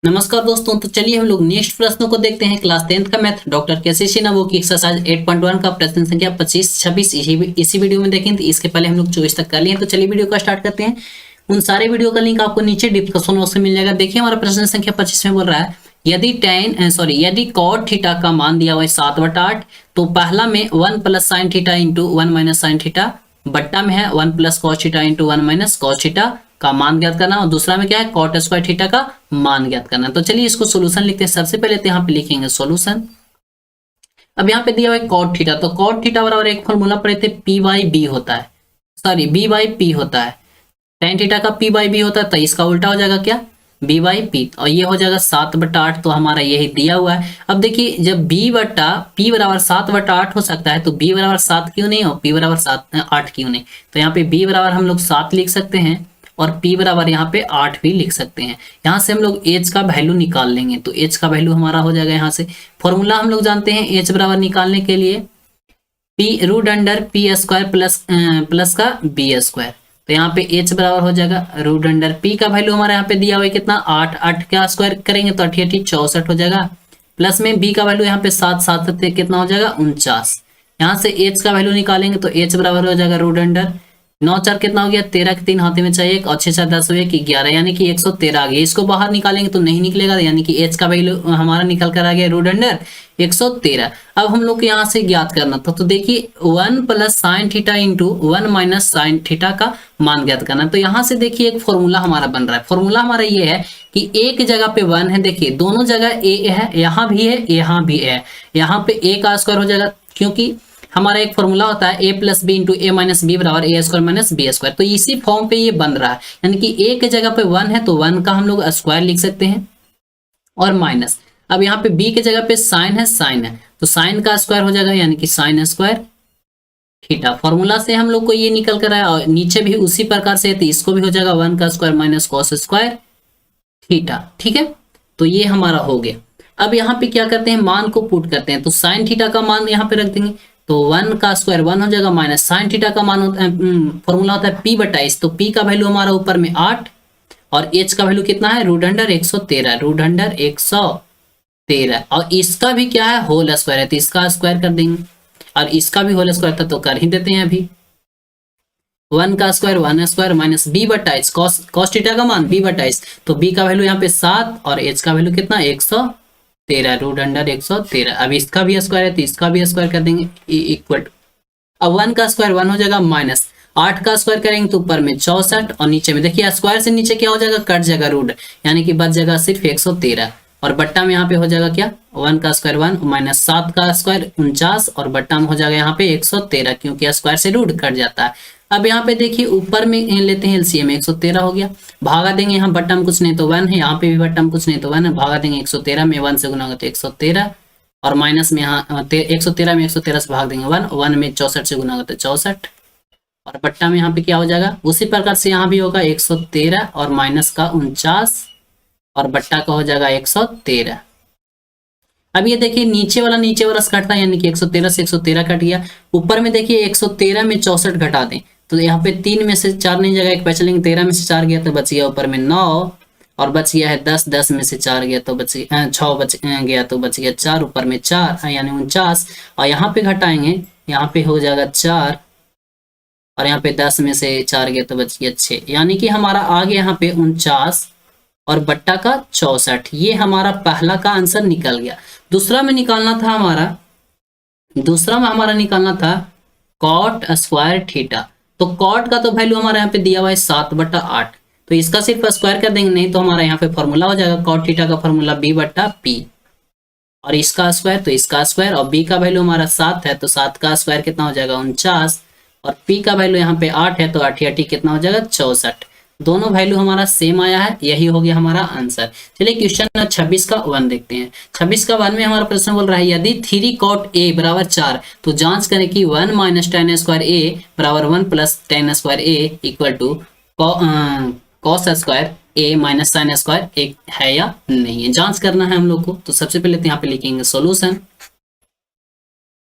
नमस्कार दोस्तों, तो चलिए हम लोग नेक्स्ट प्रश्नों को देखते हैं। क्लास 10th का मैथ डॉक्टर केसी शिनावो की एक्सरसाइज 8.1 का प्रश्न संख्या 25 26 इसी वीडियो में देखें। तो इसके पहले हम लोग 24 तक कर लिए हैं। तो चलिए वीडियो का स्टार्ट करते हैं। उन सारे वीडियो का लिंक आपको नीचे डिस्क्रिप्शन बॉक्स में मिल जाएगा। देखिए हमारा प्रश्न संख्या 25 में बोल रहा है यदि कॉट थीटा का मान दिया हुआ है 7/8, तो पहला में 1 plus sine theta into 1 minus sine theta, बट्टा में है 1 plus cos theta into 1 minus cos theta का मान ज्ञात करना, और दूसरा में क्या है कॉट स्क्वायर थीटा का मान ज्ञात करना। तो चलिए इसको सोल्यूशन लिखते हैं। सबसे पहले तो यहाँ पे लिखेंगे सोल्यूशन। अब यहाँ पे दिया हुआ है कॉट थीटा, तो कॉट थीटा बराबर एक फॉर्मूला पढ़े थे पी बाई बी होता है, सॉरी बी बाई पी होता है। टेन थीटा का पी बाई बी होता है, तो इसका उल्टा हो जाएगा क्या बी बाई पी, और ये हो जाएगा 7/8। तो हमारा यही दिया हुआ है। अब देखिए जब बी बट्टा पी बराबर 7/8 हो सकता है, तो बी बराबर 7 क्यों नहीं हो, पी बराबर 8 क्यों नहीं। तो यहाँ पे बी बराबर हम लोग 7 लिख सकते हैं और p बराबर यहाँ पे 8 भी लिख सकते हैं। यहाँ से हम लोग h का वैल्यू निकाल लेंगे, तो h का वैल्यू हमारा हो जाएगा यहाँ से। फॉर्मूला हम लोग जानते हैं h बराबर निकालने के लिए p root under p square plus का बी स्क्वायर। तो यहाँ पे h बराबर हो जाएगा रूट अंडर p का वैल्यू हमारे यहाँ पे दिया हुआ है कितना 8, 8 का स्क्वायर करेंगे तो 8 64 हो जाएगा, प्लस में b का वैल्यू यहाँ पे 7 7 कितना हो जाएगा 49। यहाँ से h का वैल्यू निकालेंगे तो h बराबर हो जाएगा रूट अंडर 9 4 कितना हो गया 13 के 3 हाथे में चाहिए, और 6 4 10 हुए कि 11, यानी कि 113 आ गया। इसको बाहर निकालेंगे तो नहीं निकलेगा, यानी कि h का वैल्यू हमारा निकल कर आ गया रूट अंडर 113। अब हम लोग को यहाँ से ज्ञात करना था, तो देखिए 1 plus sine theta into 1 minus sine theta का मान ज्ञात करना। तो यहाँ से देखिए एक फॉर्मूला हमारा बन रहा है। फॉर्मूला हमारा ये है कि एक जगह पे 1 है, देखिए दोनों जगह a है, यहाँ भी है यहाँ भी है, यहाँ पे a का स्क्वायर हो जाएगा, क्योंकि हमारा एक फॉर्मूला होता है a plus b into a minus b बराबर a square minus b square. तो इसी फॉर्म पे ये बन रहा है, यानी कि a के जगह पे 1 है तो 1 का हम लोग स्क्वायर लिख सकते हैं और माइनस। अब यहाँ पे b के जगह पे साइन है तो साइन का स्क्वायर हो जाएगा, यानी कि साइन स्क्वायर थीटा। फॉर्मूला से हम लोग को ये निकल कर आया, और नीचे भी उसी प्रकार से, तो इसको भी हो जाएगा 1 का square minus cos square theta. ठीक है, तो ये हमारा हो गया। अब यहाँ पे क्या करते हैं मान को पुट करते हैं, तो साइन थीटा का मान यहाँ पे रख देंगे, तो 1 का स्क्वायर 1 हो जाएगा माइनस साइन थीटा का मान होता है फॉर्मूला होता है p/s, तो p का वैल्यू हमारा ऊपर में 8 और h का वैल्यू कितना है रूट अंडर 113, रूट अंडर 113, और इसका भी क्या है होल स्क्वायर है, तो इसका स्क्वायर कर देंगे, और इसका भी होल स्क्वायर था तो कर ही देते हैं। अभी 1 का square 1 square minus b/s, cos theta का मान b/s, तो b का वैल्यू यहाँ पे 7 और h का वैल्यू कितना 113, रूट अंडर 113। अब इसका भी स्क्वायर है तो इसका भी स्क्वायर कर देंगे इक्वल। अब 1 का स्क्वायर 1 हो जाएगा माइनस 8 का स्क्वायर करेंगे तो ऊपर में 64, और नीचे में देखिए स्क्वायर से नीचे क्या हो जाएगा कट जाएगा रूट, यानी कि बच जाएगा सिर्फ 113, और बट्टा में यहाँ पे हो जाएगा क्या 1 का स्क्वायर 1 माइनस 7 का स्क्वायर 49, और बट्टा में हो जाएगा यहाँ पे 113, क्योंकि स्क्वायर से रूट कट जाता है। अब यहाँ पे देखिए ऊपर में लेते हैं एलसीएम 113 हो गया, भागा देंगे, यहाँ बट्टा में कुछ नहीं तो 1 है, यहाँ पे भी बट्टा में कुछ नहीं तो 1 है, भागा देंगे 113 में 1 से गुना होगा तो 113, और माइनस में यहाँ 113 में 113 से भाग देंगे 1 में 64 से गुना होगा तो 64, और बट्टा में यहाँ पे क्या हो जाएगा उसी प्रकार से यहाँ भी होगा 113 और माइनस का 49, और बट्टा का हो जाएगा 113। अब ये देखिए नीचे वाला कटता है, यानी कि 113 से 113 कट गया। ऊपर में देखिए 113 में 64 घटा दें, तो यहाँ पे 3 में से 4 नहीं, जगह एक बचेंगे, 13 में से 4 गया तो बच गया ऊपर में 9, और बच गया है 10, 10 में से 4 गया तो बच 6 बच गया तो बच गया 4, ऊपर में 4 यानी 49, और यहाँ पे घटाएंगे, यहाँ पे हो जाएगा 4, और यहाँ पे 10 में से 4 गया तो बच गया 6, यानी कि हमारा आ गया यहाँ पे 49 और बट्टा का 64। ये हमारा पहला का आंसर निकल गया। दूसरा में हमारा निकालना था कॉट स्क्वायर थीटा, तो कॉट का तो वैल्यू हमारे यहाँ पे दिया हुआ है 7/8, तो इसका सिर्फ स्क्वायर कर देंगे, नहीं तो हमारा यहाँ पे फॉर्मूला हो जाएगा कॉट थीटा का फॉर्मूला b/p, और इसका स्क्वायर तो इसका स्क्वायर, और b का वैल्यू हमारा 7 है तो 7 का स्क्वायर कितना हो जाएगा 49, और p का वैल्यू यहाँ पे 8 है तो 8 कितना हो जाएगा 64। दोनों वैल्यू हमारा सेम आया है, यही हो गया हमारा आंसर। चलिए क्वेश्चन 26 का 1 देखते हैं। 26 का 1 में हमारा प्रश्न बोल रहा है यदि 3 cot a बराबर 4, तो जांच करें कि 1 माइनस tan स्क्वायर a बराबर 1 plus tan square a equal to cos square a minus sine square एक है या नहीं है, जांच करना है हम लोग को। तो सबसे पहले तो यहाँ पे लिखेंगे सोल्यूशन।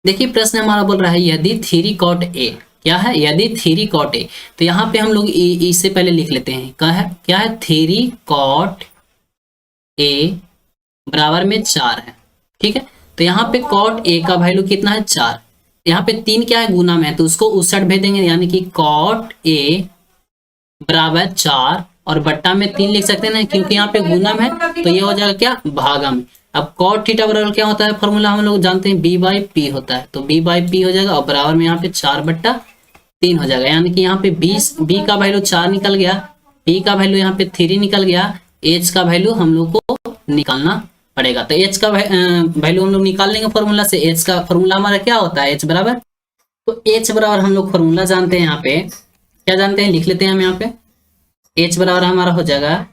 देखिए प्रश्न हमारा बोल रहा है यदि 3 cot a, क्या है यदि 3 cot a, तो यहाँ पे हम लोग इससे पहले लिख लेते हैं क्या है 3 cot ए बराबर में 4 है। ठीक है, तो यहाँ पे कॉट ए का वैल्यू कितना है 4, यहाँ पे 3 क्या है गुना में है, तो उसको उस साइड भेजेंगे, यानी कि कॉट ए बराबर 4 और बट्टा में 3 लिख सकते हैं ना, क्योंकि यहाँ पे गुना में है तो ये हो जाएगा क्या भागा में। अब कॉट थीटा बराबर क्या होता है, फॉर्मूला हम लोग जानते हैं बी बाई पी होता है, तो बी बाई पी हो जाएगा और बराबर में यहाँ पे 4/3 हो जाएगा, यानी कि यहाँ पे बी का वैल्यू 4 निकल गया, पी का वैल्यू यहाँ पे 3 निकल गया, एच का वैल्यू हम लोग को निकालना पड़ेगा। तो एच का वैल्यू हम लोग निकाल लेंगे फॉर्मूला से। एच का फॉर्मूला हमारा क्या होता है, एच बराबर, तो एच बराबर हम लोग फॉर्मूला जानते हैं, यहाँ पे क्या जानते हैं लिख लेते हैं हम यहाँ पे। एच बराबर हमारा हो जाएगा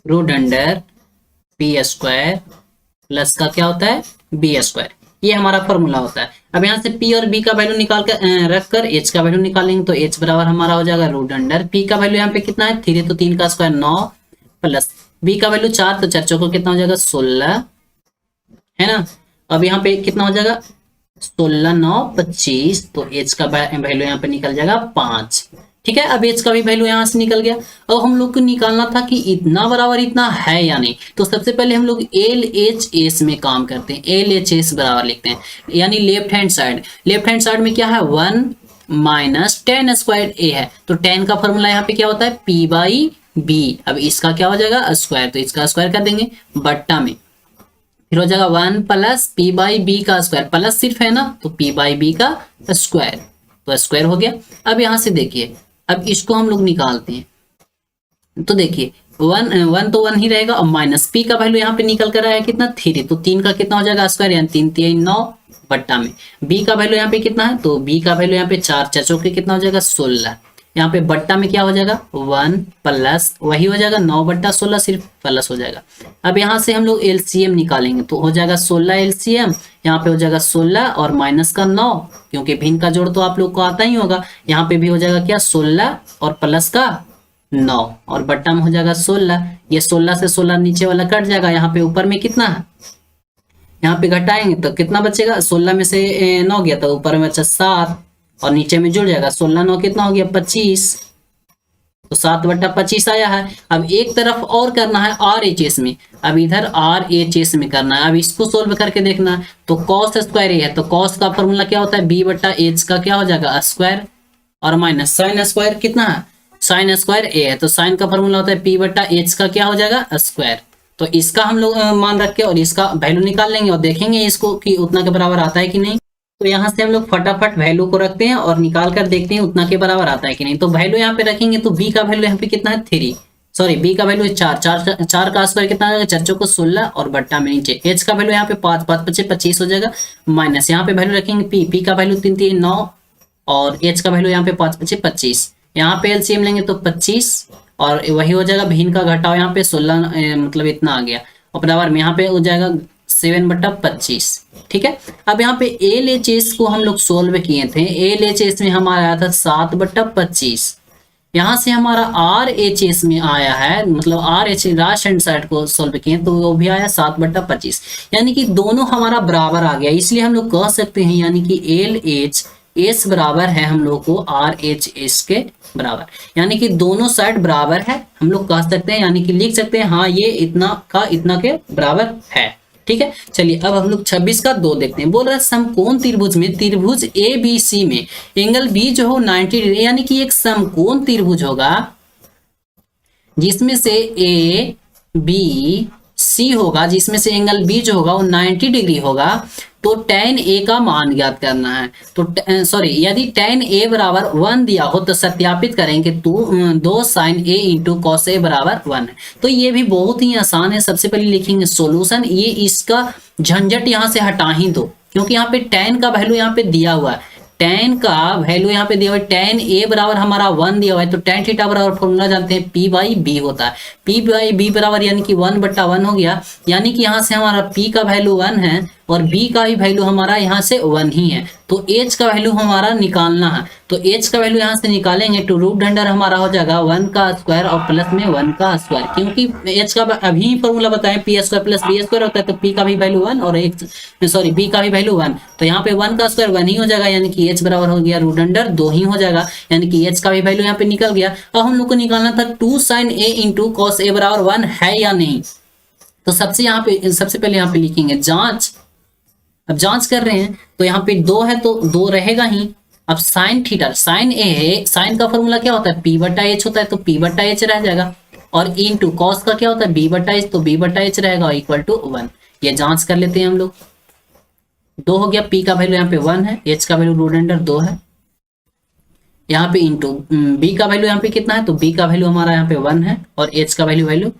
√π² प्लस का क्या होता है b², ये हमारा फॉर्मूला होता है। अब यहाँ से p और b का वैल्यू निकाल कर रख कर h का वैल्यू निकालेंगे, तो h बराबर हमारा हो जाएगा √p का वैल्यू यहाँ पे कितना है 3, तो 3 का स्क्वायर 9 प्लस b का वैल्यू 4, तो 4 चौको कितना हो जाएगा 16 है ना। अब यहाँ पे कितना हो जाएगा 16 9 25, तो h का वैल्यू यहाँ पे निकल जाएगा 5। ठीक है, अब h का भी वैल्यू यहाँ से निकल गया। अब हम लोग को निकालना था कि इतना बराबर इतना है या नहीं, तो सबसे पहले हम लोग LHS में काम करते हैं, LHS बराबर लिखते हैं, यानी लेफ्ट हैंड साइड में क्या है 1 माइनस tan स्क्वायर a है, तो tan का फॉर्मूला यहाँ पे क्या होता है p बाई b। अब इसका क्या हो जाएगा स्क्वायर, तो इसका स्क्वायर कर देंगे बट्टा में, फिर हो जाएगा 1 प्लस p बाई b का स्क्वायर, प्लस सिर्फ है ना तो p बाई b का स्क्वायर, तो स्क्वायर हो गया। अब यहाँ से देखिए, अब इसको हम लोग निकालते हैं, तो देखिए 1 तो 1 ही रहेगा, और माइनस p का वैल्यू यहाँ पे निकल कर आया कितना 3, तो 3 का कितना हो जाएगा स्क्वायर, यानी 3 3 9 बट्टा में b का वैल्यू यहाँ पे कितना है, तो b का वैल्यू यहाँ पे 4 चौके कितना हो जाएगा 16, यहाँ पे बट्टा में क्या हो जाएगा 1 प्लस वही हो जाएगा 9/16 सिर्फ प्लस हो जाएगा। अब यहाँ से हम लोग एलसीएम निकालेंगे, तो हो जाएगा 16 एलसीएम, यहाँ पे हो जाएगा 16 और माइनस का 9, क्योंकि भिन्न का जोड़ तो आप लोग को आता ही होगा, यहाँ पे भी हो जाएगा क्या 16 और प्लस का 9 और बट्टा में हो जाएगा 16, ये 16 से 16 नीचे वाला कट जाएगा, यहाँ पे ऊपर में कितना है, यहाँ पे घटाएंगे तो कितना बचेगा 16 में से 9 गया तो ऊपर में बचा 7 और नीचे में जुड़ जाएगा 16 9 कितना हो गया 25, तो 7/25 आया है। अब एक तरफ और करना है RHS में, अब इधर RHS में करना है, अब इसको सोल्व करके देखना है, तो cos स्क्वायर ए है, तो cos का फॉर्मूला क्या होता है b/h का क्या हो जाएगा स्क्वायर, और माइनस साइन स्क्वायर कितना है साइन स्क्वायर ए है, तो साइन का फॉर्मूला होता है p/h का क्या हो जाएगा स्क्वायर। तो इसका हम लोग मान रख के और इसका वैल्यू निकाल लेंगे और देखेंगे इसको कि उतना के बराबर आता है कि नहीं। तो यहाँ से हम लोग फटाफट वैल्यू को रखते हैं और निकाल कर देखते हैं उतना के बराबर आता है कि नहीं। तो वैल्यू यहाँ पे रखेंगे, तो b का वैल्यू यहाँ पे कितना है 3, सॉरी b का वैल्यू 4 का स्क्वायर कितना आ जाएगा 4 को 16 और बट्टा में नीचे h का वैल्यू यहाँ पे 5 5 5 25 हो जाएगा, माइनस यहाँ पे वैल्यू रखेंगे p का वैल्यू 3 3 9 और h का वैल्यू यहाँ पे 5 5 25, यहाँ पे एलसीएम लेंगे तो 25 और वही हो जाएगा भिन्न का घटाओ यहाँ पे 16 मतलब इतना आ गया, और बराबर में यहाँ पे हो जाएगा 7/25। ठीक है, अब यहाँ पे LHS को हम लोग सोल्व किए थे, LHS में हमारा आया था 7/25, यहाँ से हमारा RHS में आया है, मतलब RHS राइट हैंड साइड को सोल्व किए तो वो भी आया 7/25, यानी कि दोनों हमारा बराबर आ गया, इसलिए हम लोग कह सकते हैं यानी कि LHS बराबर है हम लोग को RHS के बराबर, यानी कि दोनों साइड बराबर है हम लोग कह सकते हैं, यानी कि लिख सकते हैं हाँ ये इतना का इतना के बराबर है। ठीक है, चलिए अब हम लोग 26 का 2 देखते हैं। बोल रहा है समकोण त्रिभुज में त्रिभुज ABC में एंगल B जो हो 90 डिग्री, यानी कि एक समकोण त्रिभुज होगा जिसमें से ABC होगा, जिसमें से एंगल B जो होगा वो 90 डिग्री होगा, तो tan A का मान ज्ञात करना है। तो सॉरी, यदि tan A बराबर 1 दिया हो तो सत्यापित करेंगे तो 2 sin A into cos A बराबर 1 है। तो ये भी बहुत ही आसान है। सबसे पहले लिखेंगे सॉल्यूशन, ये इसका झंझट यहाँ से हटा ही दो, क्योंकि यहाँ पे tan का वैल्यू यहाँ पे दिया हुआ है, tan का वैल्यू यहाँ पे दिया हुआ है, tan A बराबर हमारा 1 दिया हुआ है, तो tan थीटा बराबर फॉर्मूला जानते हैं p/b होता है, p/b बराबर यानी कि 1/1 हो गया, यानी कि यहाँ से हमारा p का वैल्यू 1 है और b का भी वैल्यू हमारा यहाँ से 1 ही है, तो h का वैल्यू हमारा निकालना है। तो h का वैल्यू यहाँ से निकालेंगे तो रूट अंडर हमारा हो जाएगा 1 का स्क्वायर और प्लस में 1 का स्क्वायर, क्योंकि h का अभी फॉर्मूला बताएं p² प्लस b² होता है, तो p का भी वैल्यू 1 और b का भी वैल्यू 1, तो यहाँ पे 1 का स्क्वायर 1 ही हो जाएगा, यानी कि h बराबर हो गया रूट अंडर 2 ही हो जाएगा, यानी कि h का भी वैल्यू यहाँ पे निकल गया। अब हम लोग को निकालना था 2 sin A into cos A बराबर 1 है या नहीं। तो सबसे पहले यहाँ पे लिखेंगे जांच। अब जांच कर रहे हैं तो यहाँ पे 2 है तो 2 रहेगा ही। अब साइन थीटा, साइन ए है, साइन का फॉर्मूला क्या होता है, पी बटा एच होता है, तो पी बटा एच रह जाएगा। और इनटू कॉस का क्या होता है, बी बटा एच, तो बी बटा एच रहेगा इक्वल टू 1। ये जांच कर लेते हैं हम लोग। 2 हो गया, पी का वैल्यू यहाँ पे 1 है, एच का वैल्यू रूट अंडर 2 है, यहाँ पे इंटू बी का वैल्यू यहाँ पे कितना है, तो बी का वैल्यू हमारा यहाँ पे 1 है, और एच का value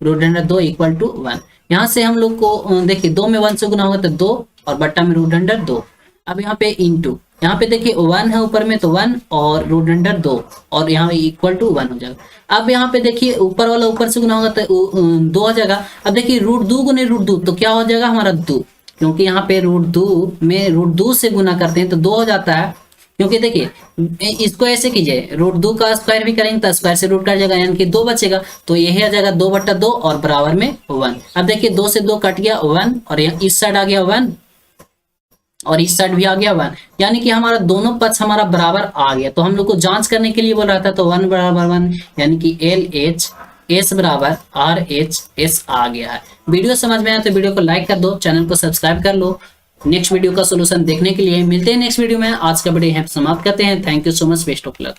root under 2 equal to 1। यहाँ से हम लोग को देखिए 2 में 1 से गुना होगा तो 2, और बट्टा में रूट अंडर 2। अब यहाँ पे इंटू, यहाँ पे देखिए 1 है ऊपर में, तो 1 और रूट अंडर 2, और यहाँ पे इक्वल टू 1 हो जाएगा। अब यहाँ पे देखिए ऊपर वाला ऊपर से गुना होगा तो 2 हो जाएगा। अब देखिए रूट 2 गुने रूट 2, तो क्या हो जाएगा हमारा 2, क्योंकि यहाँ पे रूट 2 में रूट 2 से गुना करते हैं तो 2 हो जाता है। क्योंकि देखिए इसको ऐसे कीजिए, रूट 2 का स्क्वायर भी करेंगे तो स्क्वायर से रूट कट जाएगा, यानी कि 2 बचेगा, तो यही आ जाएगा 2 बट्टा 2 और बराबर में 1। अब देखिए 2 से 2 कट गया 1, और यहाँ इस साइड आ गया 1 और इस साइड भी आ गया 1, यानी कि हमारा दोनों पक्ष हमारा बराबर आ गया। तो हम लोग को जांच करने के लिए बोल रहा था, तो 1 बराबर 1, यानी कि LH S बराबर RHS आ गया है। वीडियो समझ में आया तो वीडियो को लाइक कर दो, चैनल को सब्सक्राइब कर लो। नेक्स्ट वीडियो का सोल्यूशन देखने के लिए मिलते हैं नेक्स्ट वीडियो में। आज का वीडियो यहाँ समाप्त करते हैं। Thank you so much, best of luck.